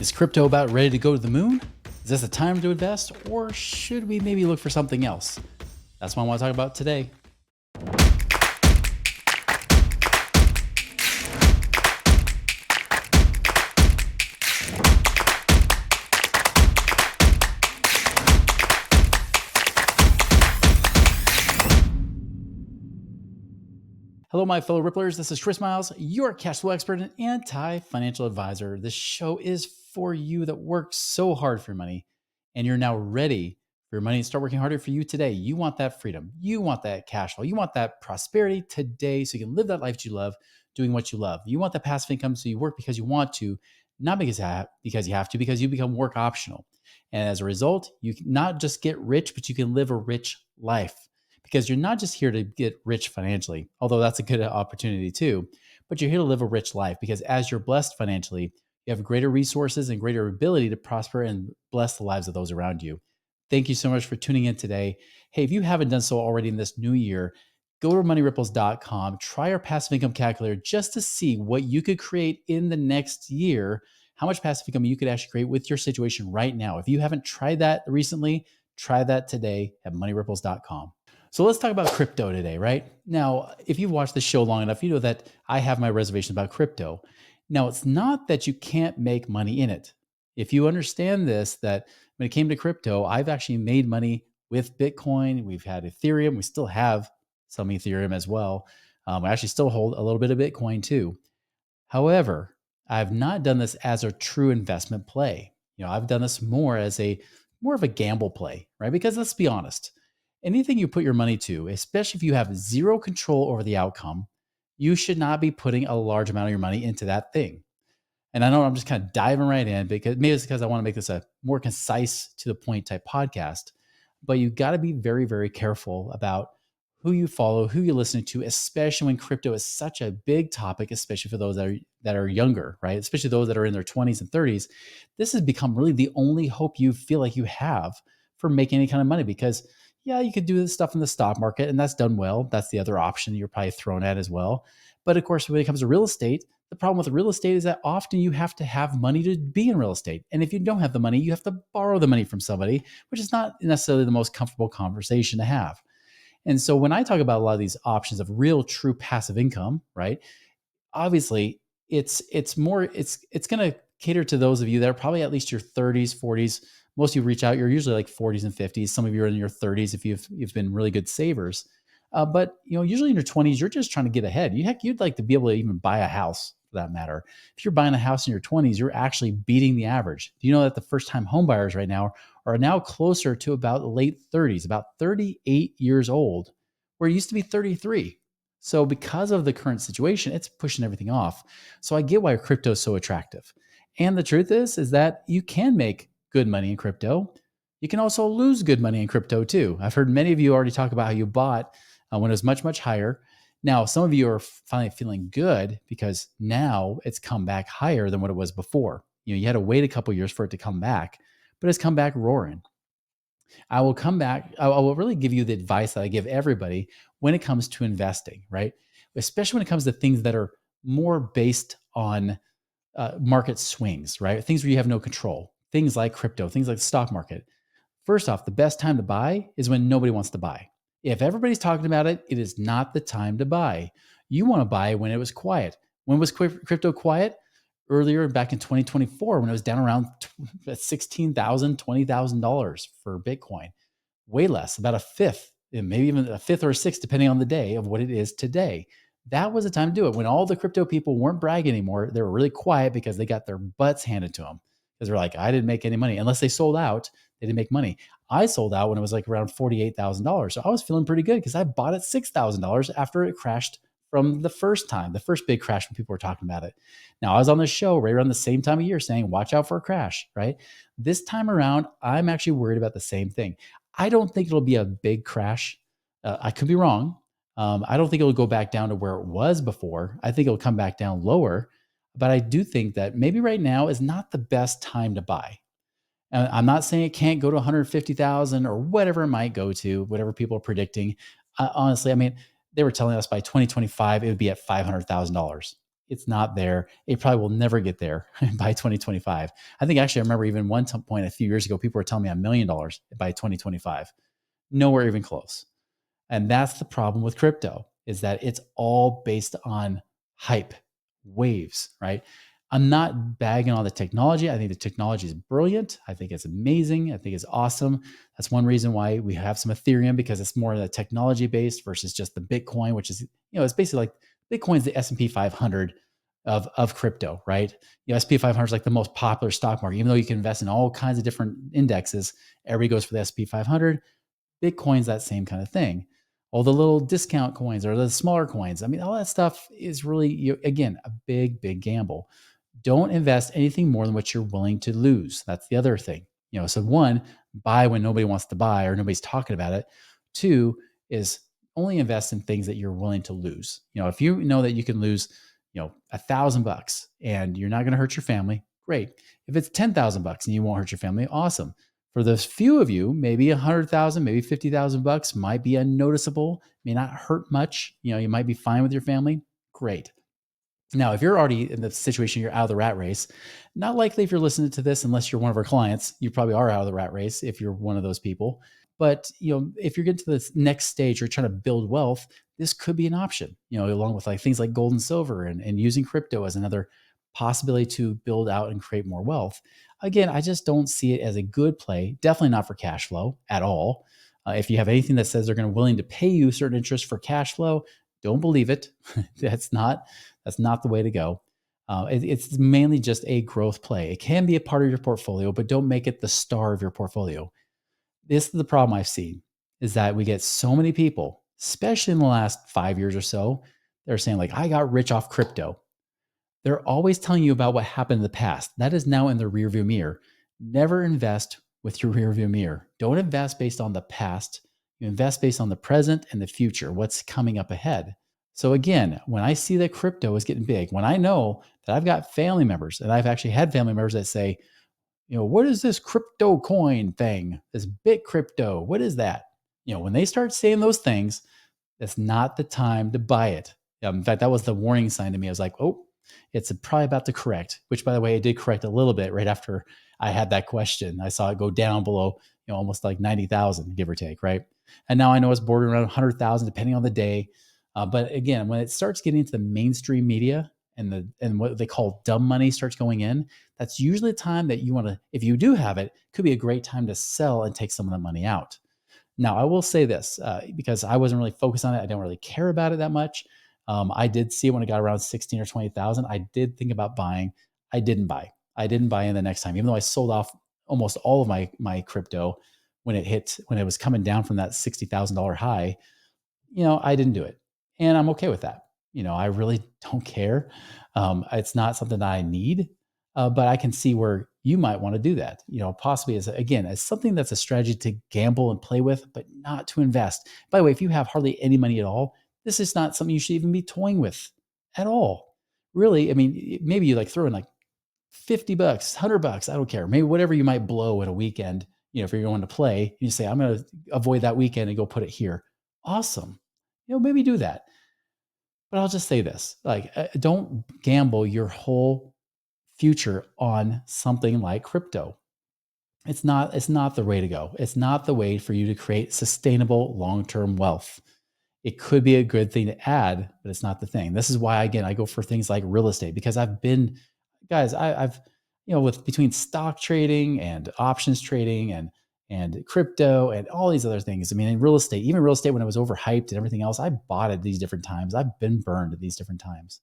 Is crypto about ready to go to the moon? Is this the time to invest, or should we maybe look for something else? That's what I want to talk about today. Hello, my fellow Ripplers. This is Chris Miles, your cash flow expert and anti financial advisor. This show is for you that work so hard for your money and you're now ready for your money to start working harder for you today. You want that freedom. You want that cash flow. You want that prosperity today so you can live that life that you love, doing what you love. You want that passive income so you work because you want to, not because you have to, because you become work optional. And as a result, you can not just get rich, but you can live a rich life because you're not just here to get rich financially, although that's a good opportunity too, but you're here to live a rich life because as you're blessed financially, you have greater resources and greater ability to prosper and bless the lives of those around you. Thank you so much for tuning in today. Hey, if you haven't done so already in this new year, go to moneyripples.com, try our passive income calculator just to see what you could create in the next year, how much passive income you could actually create with your situation right now. If you haven't tried that recently, try that today at moneyripples.com. So let's talk about crypto today, right? Now, if you've watched the show long enough, you know that I have my reservations about crypto. Now, it's not that you can't make money in it. If you understand this, that when it came to crypto, I've actually made money with Bitcoin. We've had Ethereum. We still have some Ethereum as well. I actually still hold a little bit of Bitcoin too. However, I've not done this as a true investment play. I've done this more of a gamble play, right? Because let's be honest, anything you put your money to, especially if you have zero control over the outcome, you should not be putting a large amount of your money into that thing. And I know I'm just kind of diving right in because maybe it's because I want to make this a more concise to the point type podcast, but you got to be very, very careful about who you follow, who you listen to, especially when crypto is such a big topic, especially for those that are younger, right? Especially those that are in their 20s and 30s. This has become really the only hope you feel like you have for making any kind of money because yeah, you could do this stuff in the stock market and that's done well. That's the other option you're probably thrown at as well. But of course, when it comes to real estate, the problem with real estate is that often you have to have money to be in real estate. And if you don't have the money, you have to borrow the money from somebody, which is not necessarily the most comfortable conversation to have. And so when I talk about a lot of these options of real true passive income, right? Obviously, it's going to cater to those of you that are probably at least your 30s, 40s. Most of you reach out, you're usually like 40s and 50s. Some of you are in your 30s if you've been really good savers. But usually in your 20s, you're just trying to get ahead. You'd like to be able to even buy a house for that matter. If you're buying a house in your 20s, you're actually beating the average. Do you know that the first time home buyers right now are now closer to about late 30s, about 38 years old, where it used to be 33. So because of the current situation, it's pushing everything off. So I get why crypto is so attractive. And the truth is that you can make good money in crypto. You can also lose good money in crypto too. I've heard many of you already talk about how you bought when it was much, much higher. Now, some of you are finally feeling good because now it's come back higher than what it was before. You had to wait a couple years for it to come back, but it's come back roaring. I will come back. I will really give you the advice that I give everybody when it comes to investing, right? Especially when it comes to things that are more based on market swings, right? Things where you have no control, things like crypto, things like the stock market. First off, the best time to buy is when nobody wants to buy. If everybody's talking about it, it is not the time to buy. You want to buy when it was quiet. When was crypto quiet? Earlier back in 2024 when it was down around $16,000, $20,000 for Bitcoin. Way less, about a fifth, and maybe even a fifth or a sixth, depending on the day of what it is today. That was the time to do it. When all the crypto people weren't bragging anymore, they were really quiet because they got their butts handed to them. Because they're like, I didn't make any money. Unless they sold out, they didn't make money. I sold out when it was like around $48,000. So I was feeling pretty good because I bought it $6,000 after it crashed from the first time, the first big crash when people were talking about it. Now, I was on the show right around the same time of year saying, watch out for a crash, right? This time around, I'm actually worried about the same thing. I don't think it'll be a big crash. I could be wrong. I don't think it'll go back down to where it was before. I think it'll come back down lower. But I do think that maybe right now is not the best time to buy. I'm not saying it can't go to 150,000 or whatever it might go to, whatever people are predicting. Honestly, I mean, they were telling us by 2025 it would be at $500,000. It's not there. It probably will never get there by 2025. I think actually, I remember even one point a few years ago, people were telling me $1 million by 2025. Nowhere even close. And that's the problem with crypto is that it's all based on hype, waves, right? I'm not bagging on the technology. I think the technology is brilliant. I think it's amazing. I think it's awesome. That's one reason why we have some Ethereum because it's more of the technology based versus just the Bitcoin, which is, it's basically like Bitcoin's the S&P 500 of crypto, right? S&P 500 is like the most popular stock market, even though you can invest in all kinds of different indexes. Everybody goes for the S&P 500. Bitcoin's that same kind of thing. All the little discount coins or the smaller coins. I mean, all that stuff is really, again, a big, big gamble. Don't invest anything more than what you're willing to lose. That's the other thing. So one, buy when nobody wants to buy or nobody's talking about it. Two is only invest in things that you're willing to lose. If you know that you can lose, $1,000 and you're not going to hurt your family, great. If it's $10,000 and you won't hurt your family, awesome. For those few of you, maybe 100,000, maybe $50,000 might be unnoticeable, may not hurt much. You might be fine with your family. Great. Now, if you're already in the situation, you're out of the rat race, not likely if you're listening to this, unless you're one of our clients, you probably are out of the rat race if you're one of those people. But if you're getting to this next stage, you're trying to build wealth, this could be an option, along with like things like gold and silver and using crypto as another possibility to build out and create more wealth. Again, I just don't see it as a good play. Definitely not for cash flow at all. If you have anything that says they're going to willing to pay you certain interest for cash flow, don't believe it. That's not the way to go. It's mainly just a growth play. It can be a part of your portfolio, but don't make it the star of your portfolio. This is the problem I've seen is that we get so many people, especially in the last 5 years or so, they're saying like, I got rich off crypto. They're always telling you about what happened in the past. That is now in the rearview mirror. Never invest with your rearview mirror. Don't invest based on the past. You invest based on the present and the future, what's coming up ahead. So again, when I see that crypto is getting big, when I know that I've got family members, and I've actually had family members that say, what is this crypto coin thing? This bit crypto, what is that? When they start saying those things, that's not the time to buy it. In fact, that was the warning sign to me. I was like, oh, it's probably about to correct, which by the way, it did correct a little bit right after I had that question. I saw it go down below, almost like 90,000, give or take, right? And now I know it's bordering around 100,000 depending on the day. But again, when it starts getting into the mainstream media and what they call dumb money starts going in, that's usually the time that you want to, if you do have it, could be a great time to sell and take some of that money out. Now, I will say this because I wasn't really focused on it. I don't really care about it that much. I did see it when it got around 16 or 20,000. I did think about buying. I didn't buy. I didn't buy in the next time, even though I sold off almost all of my crypto when it was coming down from that $60,000 high. I didn't do it. And I'm okay with that. I really don't care. It's not something that I need, but I can see where you might want to do that. Possibly as something that's a strategy to gamble and play with, but not to invest. By the way, if you have hardly any money at all, this is not something you should even be toying with at all. Really, I mean, maybe you like throw in like $50, $100, I don't care. Maybe whatever you might blow at a weekend, if you're going to play, you say, I'm going to avoid that weekend and go put it here. Awesome. Maybe do that. But I'll just say this, like, don't gamble your whole future on something like crypto. It's not the way to go. It's not the way for you to create sustainable long-term wealth. It could be a good thing to add, but it's not the thing. This is why, again, I go for things like real estate because I've with between stock trading and options trading and crypto and all these other things. I mean, in real estate, even real estate when it was overhyped and everything else, I bought it these different times. I've been burned at these different times.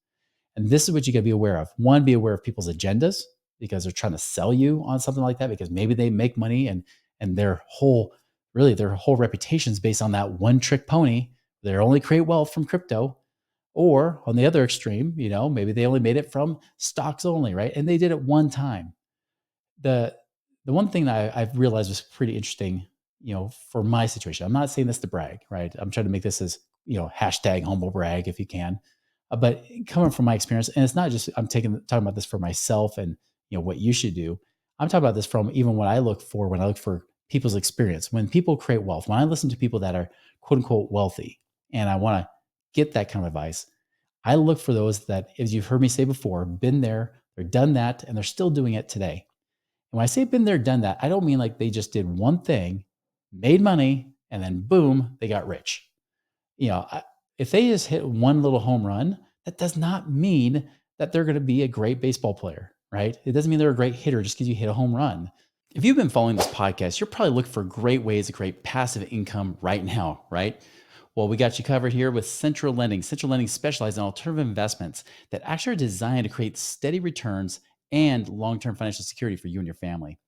And this is what you got to be aware of. One, be aware of people's agendas because they're trying to sell you on something like that because maybe they make money and their whole reputation is based on that one trick pony. They only create wealth from crypto. Or on the other extreme, maybe they only made it from stocks only, right? And they did it one time. The the one thing that I've realized was pretty interesting, for my situation. I'm not saying this to brag, right? I'm trying to make this as hashtag humble brag if you can. But coming from my experience, and it's not just I'm talking about this for myself and what you should do. I'm talking about this from even what I look for when I look for people's experience. When people create wealth, when I listen to people that are quote unquote wealthy, and I want to get that kind of advice, I look for those that, as you've heard me say before, been there, they're done that, and they're still doing it today. And when I say been there, done that, I don't mean like they just did one thing, made money, and then boom, they got rich. You know, if they just hit one little home run, that does not mean that they're going to be a great baseball player, right? It doesn't mean they're a great hitter just because you hit a home run. If you've been following this podcast, you're probably looking for great ways to create passive income right now, right? Well, we got you covered here with Central Lending. Central Lending specializes in alternative investments that actually are designed to create steady returns and long-term financial security for you and your family.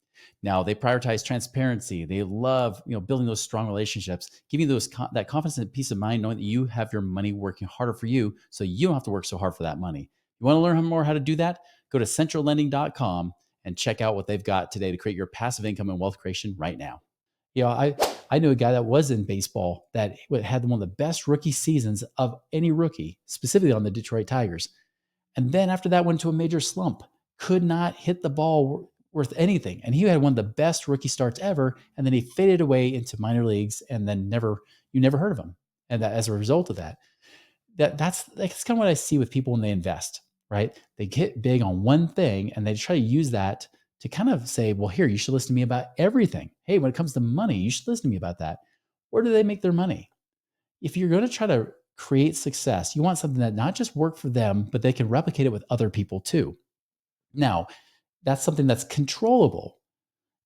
Now, they prioritize transparency. They love, building those strong relationships, giving you that confidence and peace of mind, knowing that you have your money working harder for you, so you don't have to work so hard for that money. You want to learn more how to do that? Go to centrallending.com and check out what they've got today to create your passive income and wealth creation right now. I knew a guy that was in baseball that had one of the best rookie seasons of any rookie, specifically on the Detroit Tigers. And then after that went to a major slump, could not hit the ball worth anything. And he had one of the best rookie starts ever. And then he faded away into minor leagues and then you never heard of him. And that as a result of that, that's kind of what I see with people when they invest, right? They get big on one thing and they try to use that to kind of say, well, here, you should listen to me about everything. Hey, when it comes to money, you should listen to me about that. Where do they make their money? If you're going to try to create success, you want something that not just work for them, but they can replicate it with other people too. Now, that's something that's controllable.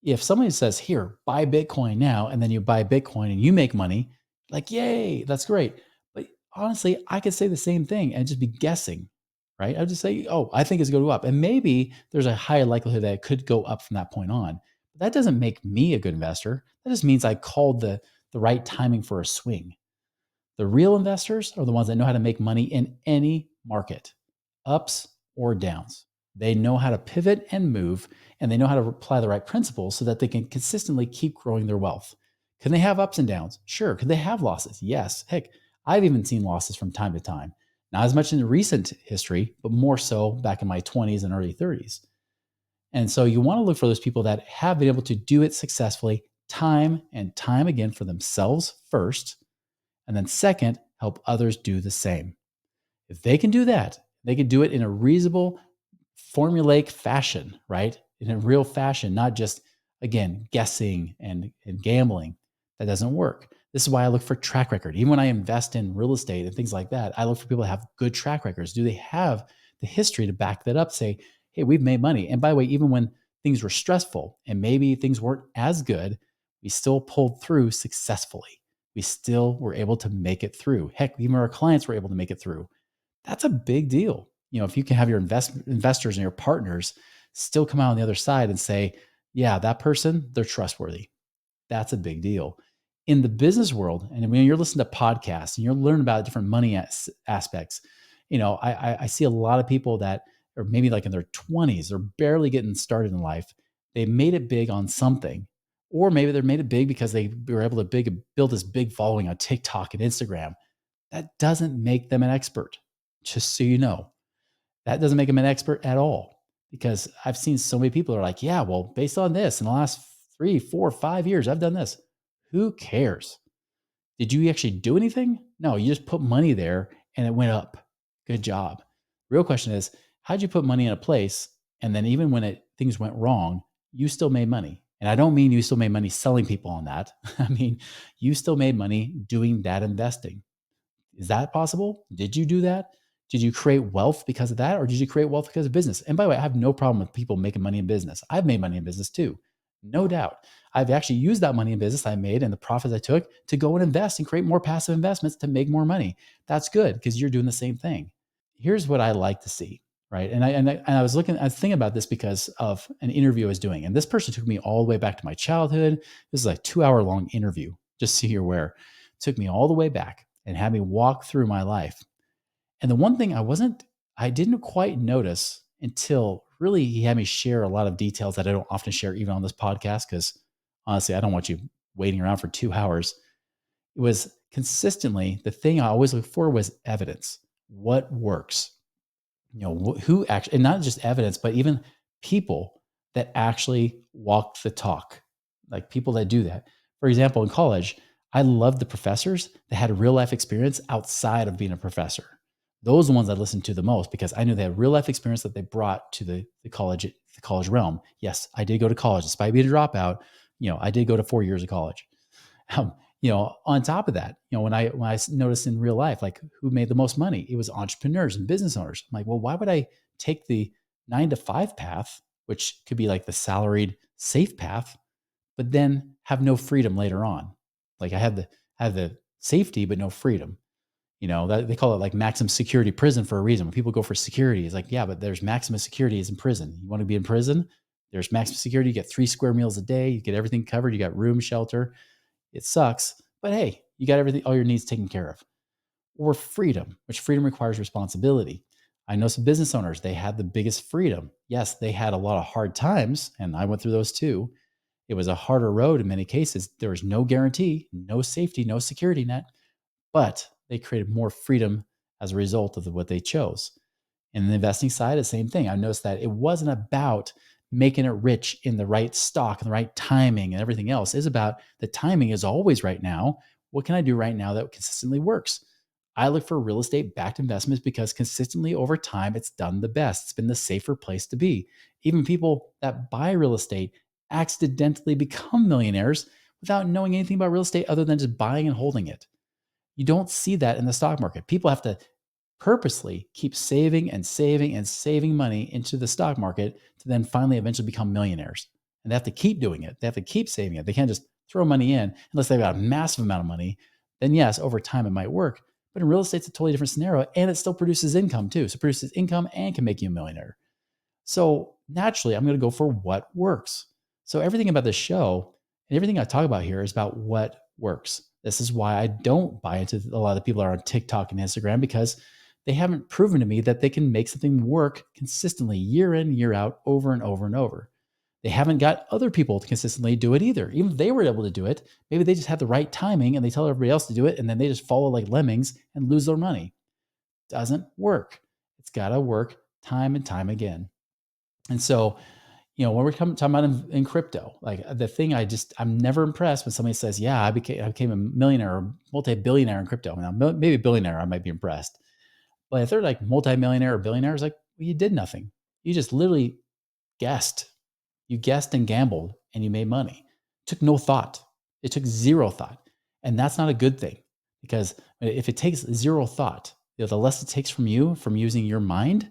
If somebody says, here, buy Bitcoin now, and then you buy Bitcoin and you make money, like, yay, that's great. But honestly, I could say the same thing and just be guessing, right? I'd just say, oh, I think it's going to go up. And maybe there's a higher likelihood that it could go up from that point on. But that doesn't make me a good investor. That just means I called the right timing for a swing. The real investors are the ones that know how to make money in any market, ups or downs. They know how to pivot and move, and they know how to apply the right principles so that they can consistently keep growing their wealth. Can they have ups and downs? Sure. Could they have losses? Yes. Heck, I've even seen losses from time to time. Not as much in recent history, but more so back in my 20s and early 30s. And so you want to look for those people that have been able to do it successfully time and time again for themselves first, and then second, help others do the same. If they can do that, they can do it in a reasonable, formulaic fashion, right? In a real fashion, not just, again, guessing and gambling. That doesn't work. This is why I look for track record. Even when I invest in real estate and things like that, I look for people that have good track records. Do they have the history to back that up? Say, hey, we've made money. And by the way, even when things were stressful and maybe things weren't as good, we still pulled through successfully. We still were able to make it through. Heck, even our clients were able to make it through. That's a big deal. If you can have your investors and your partners still come out on the other side and say, yeah, that person, they're trustworthy. That's a big deal. In the business world, and when you're listening to podcasts and you're learning about different money aspects, I see a lot of people that are maybe like in their 20s, they're barely getting started in life. They made it big on something, or maybe they made it big because they were able to build this big following on TikTok and Instagram. That doesn't make them an expert, just so you know. That doesn't make them an expert at all, because I've seen so many people are like, yeah, well, based on this in the last 3, 4, 5 years, I've done this. Who cares? Did you actually do anything? No, you just put money there and it went up. Good job. Real question is, how'd you put money in a place? And then even when things went wrong, you still made money. And I don't mean you still made money selling people on that. I mean, you still made money doing that investing. Is that possible? Did you do that? Did you create wealth because of that? Or did you create wealth because of business? And by the way, I have no problem with people making money in business. I've made money in business too. No doubt. I've actually used that money in business I made and the profits I took to go and invest and create more passive investments to make more money. That's good because you're doing the same thing. Here's what I like to see, right? And I was thinking about this because of an interview I was doing. And this person took me all the way back to my childhood. This is a 2-hour long interview, just so you're aware. It took me all the way back and had me walk through my life. And the one thing I didn't quite notice until really he had me share a lot of details that I don't often share even on this podcast, because honestly, I don't want you waiting around for 2 hours. It was consistently the thing I always look for was evidence. What works? Who actually, and not just evidence, but even people that actually walked the talk, like people that do that. For example, in college, I loved the professors that had real life experience outside of being a professor. Those are the ones I listened to the most because I knew they had real life experience that they brought to the college realm. Yes, I did go to college, despite being a dropout. I did go to 4 years of college. Um, on top of that, when I noticed in real life, like who made the most money, it was entrepreneurs and business owners. I'm like, well, why would I take the 9 to 5 path, which could be like the salaried safe path, but then have no freedom later on? Like I have the safety, but no freedom. That they call it like maximum security prison for a reason. When people go for security, it's like, yeah, but there's maximum security is in prison. You want to be in prison? There's maximum security. You get 3 square meals a day. You get everything covered. You got room, shelter. It sucks, but hey, you got everything, all your needs taken care of. Or freedom, which freedom requires responsibility. I know some business owners, they had the biggest freedom. Yes, they had a lot of hard times, and I went through those too. It was a harder road in many cases. There was no guarantee, no safety, no security net, but they created more freedom as a result of what they chose. And the investing side, the same thing. I noticed that it wasn't about making it rich in the right stock and the right timing and everything else. It's about the timing is always right now. What can I do right now that consistently works? I look for real estate backed investments because consistently over time, it's done the best. It's been the safer place to be. Even people that buy real estate accidentally become millionaires without knowing anything about real estate other than just buying and holding it. You don't see that in the stock market. People have to purposely keep saving and saving and saving money into the stock market to then finally eventually become millionaires. And they have to keep doing it. They have to keep saving it. They can't just throw money in unless they've got a massive amount of money. Then, yes, over time it might work. But in real estate, it's a totally different scenario. And it still produces income too. So it produces income and can make you a millionaire. So naturally, I'm going to go for what works. So everything about this show and everything I talk about here is about what works. This is why I don't buy into a lot of the people that are on TikTok and Instagram because they haven't proven to me that they can make something work consistently year in, year out, over and over and over. They haven't got other people to consistently do it either. Even if they were able to do it, maybe they just have the right timing and they tell everybody else to do it and then they just follow like lemmings and lose their money. Doesn't work. It's got to work time and time again. And so, when we're talking about in crypto, like the thing I'm never impressed when somebody says, yeah, I became a millionaire or multi-billionaire in crypto. Now, maybe a billionaire, I might be impressed. But if they're like multi-millionaire or billionaire, it's like, well, you did nothing. You just literally guessed. You guessed and gambled and you made money. Took no thought. It took zero thought. And that's not a good thing because if it takes zero thought, the less it takes from you from using your mind,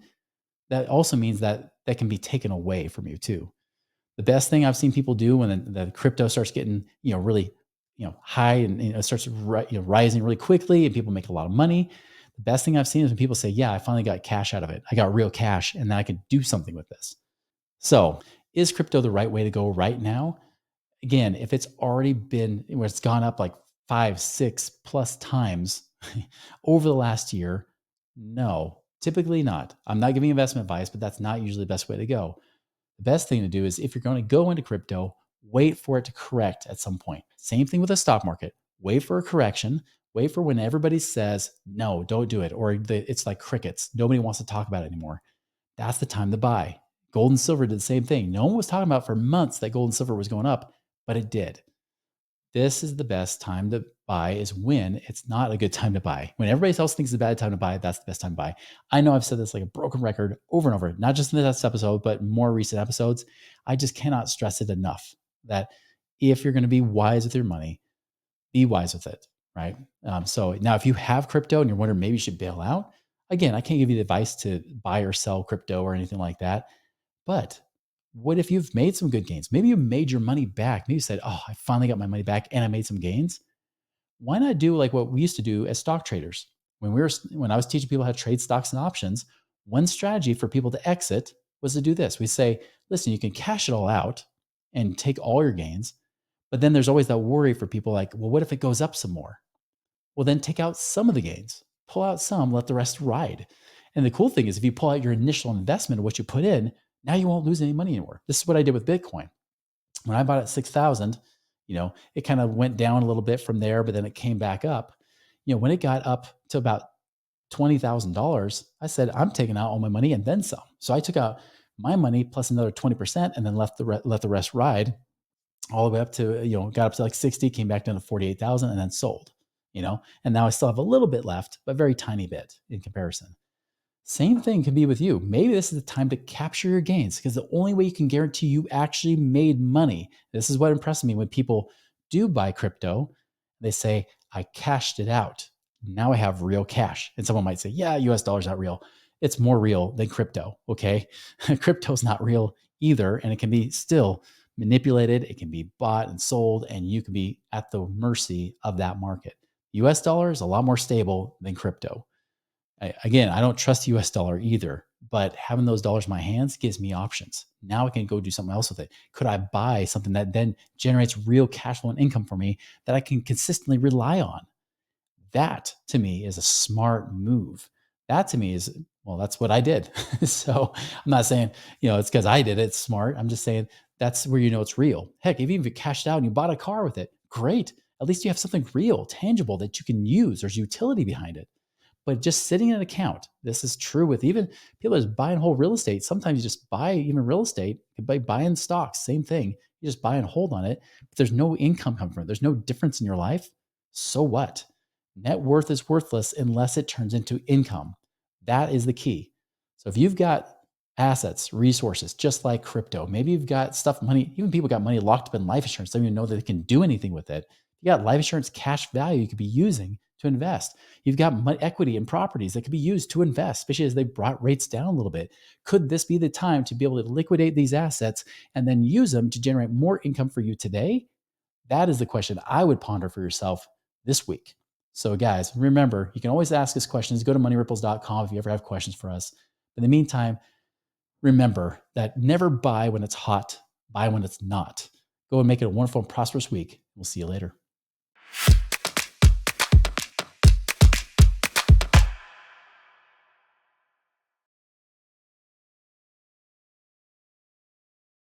that also means that that can be taken away from you too. The best thing I've seen people do when the crypto starts getting, really, high and starts rising really quickly and people make a lot of money. The best thing I've seen is when people say, "Yeah, I finally got cash out of it. I got real cash, and then I could do something with this." So, is crypto the right way to go right now? Again, if it's already been where it's gone up like 5, 6 plus times over the last year, no, typically not. I'm not giving investment advice, but that's not usually the best way to go. The best thing to do is if you're going to go into crypto, wait for it to correct at some point. Same thing with the stock market. Wait for a correction. Wait for when everybody says, no, don't do it. Or it's like crickets. Nobody wants to talk about it anymore. That's the time to buy. Gold and silver did the same thing. No one was talking about for months that gold and silver was going up, but it did. This is the best time to buy is when it's not a good time to buy. When everybody else thinks it's a bad time to buy, that's the best time to buy. I know I've said this like a broken record over and over, not just in this episode, but more recent episodes. I just cannot stress it enough that if you're going to be wise with your money, be wise with it, right? So now if you have crypto and you're wondering maybe you should bail out, again, I can't give you the advice to buy or sell crypto or anything like that. But what if you've made some good gains? Maybe you made your money back. Maybe you said, "Oh, I finally got my money back and I made some gains." Why not do like what we used to do as stock traders? When I was teaching people how to trade stocks and options, one strategy for people to exit was to do this. We say, "Listen, you can cash it all out and take all your gains, but then there's always that worry for people like, well, what if it goes up some more? Well, then take out some of the gains, pull out some, let the rest ride." And the cool thing is, if you pull out your initial investment of what you put in, now you won't lose any money anymore. This is what I did with Bitcoin. When I bought at 6,000, it kind of went down a little bit from there, but then it came back up. When it got up to about $20,000, I said, I'm taking out all my money and then some. So I took out my money plus another 20% and then let the rest ride all the way up to, got up to like 60, came back down to 48,000 and then sold, and now I still have a little bit left, but very tiny bit in comparison. Same thing can be with you. Maybe this is the time to capture your gains because the only way you can guarantee you actually made money. This is what impresses me when people do buy crypto. They say, I cashed it out. Now I have real cash. And someone might say, yeah, US dollar's not real. It's more real than crypto. Okay. Crypto's not real either. And it can be still manipulated. It can be bought and sold, and you can be at the mercy of that market. US dollar is a lot more stable than crypto. Again, I don't trust the US dollar either, but having those dollars in my hands gives me options. Now I can go do something else with it. Could I buy something that then generates real cash flow and income for me that I can consistently rely on? That to me is a smart move. That to me is, well, that's what I did. So I'm not saying, it's because I did it, it's smart. I'm just saying that's where you know it's real. Heck, if you cashed out and you bought a car with it, great. At least you have something real, tangible that you can use. There's utility behind it. But just sitting in an account, this is true with even people that's buying whole real estate. Sometimes you just buy even real estate by buying stocks, same thing. You just buy and hold on it, but there's no income coming from it. There's no difference in your life. So what? Net worth is worthless unless it turns into income. That is the key. So if you've got assets, resources, just like crypto, maybe you've got stuff, money, even people got money locked up in life insurance, don't even know that they can do anything with it. You got life insurance cash value you could be using to invest. You've got equity in properties that could be used to invest, especially as they brought rates down a little bit. Could this be the time to be able to liquidate these assets and then use them to generate more income for you today? That is the question I would ponder for yourself this week. So, guys, remember, you can always ask us questions. Go to moneyripples.com if you ever have questions for us. In the meantime, remember that never buy when it's hot, buy when it's not. Go and make it a wonderful and prosperous week. We'll see you later.